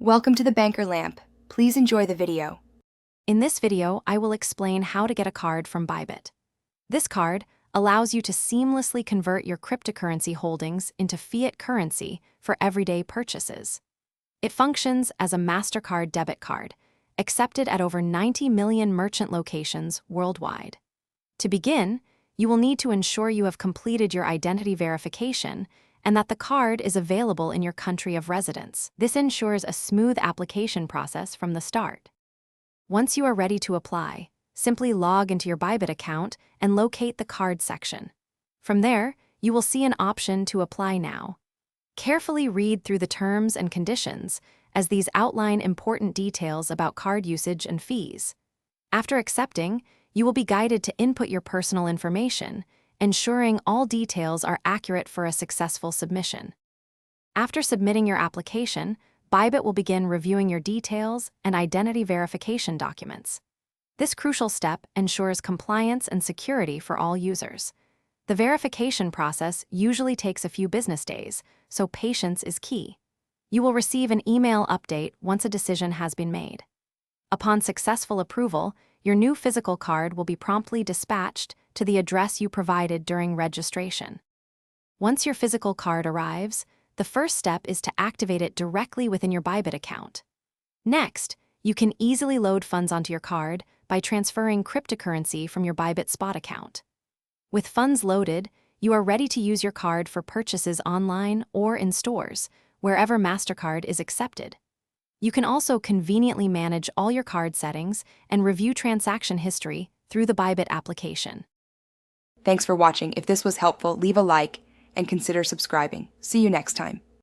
Welcome to the Banker Lamp. Please enjoy the video. In this video, I will explain how to get a card from Bybit. This card allows you to seamlessly convert your cryptocurrency holdings into fiat currency for everyday purchases. It functions as a MasterCard debit card, accepted at over 90 million merchant locations worldwide. To begin, you will need to ensure you have completed your identity verification and that the card is available in your country of residence. This ensures a smooth application process from the start. Once you are ready to apply, simply log into your Bybit account and locate the card section. From there, you will see an option to apply now. Carefully read through the terms and conditions, as these outline important details about card usage and fees. After accepting, you will be guided to input your personal information, ensuring all details are accurate for a successful submission. After submitting your application, Bybit will begin reviewing your details and identity verification documents. This crucial step ensures compliance and security for all users. The verification process usually takes a few business days, so patience is key. You will receive an email update once a decision has been made. Upon successful approval, your new physical card will be promptly dispatched to the address you provided during registration. Once your physical card arrives, the first step is to activate it directly within your Bybit account. Next, you can easily load funds onto your card by transferring cryptocurrency from your Bybit spot account. With funds loaded, you are ready to use your card for purchases online or in stores, wherever MasterCard is accepted. You can also conveniently manage all your card settings and review transaction history through the Bybit application. Thanks for watching. If this was helpful, leave a like and consider subscribing. See you next time.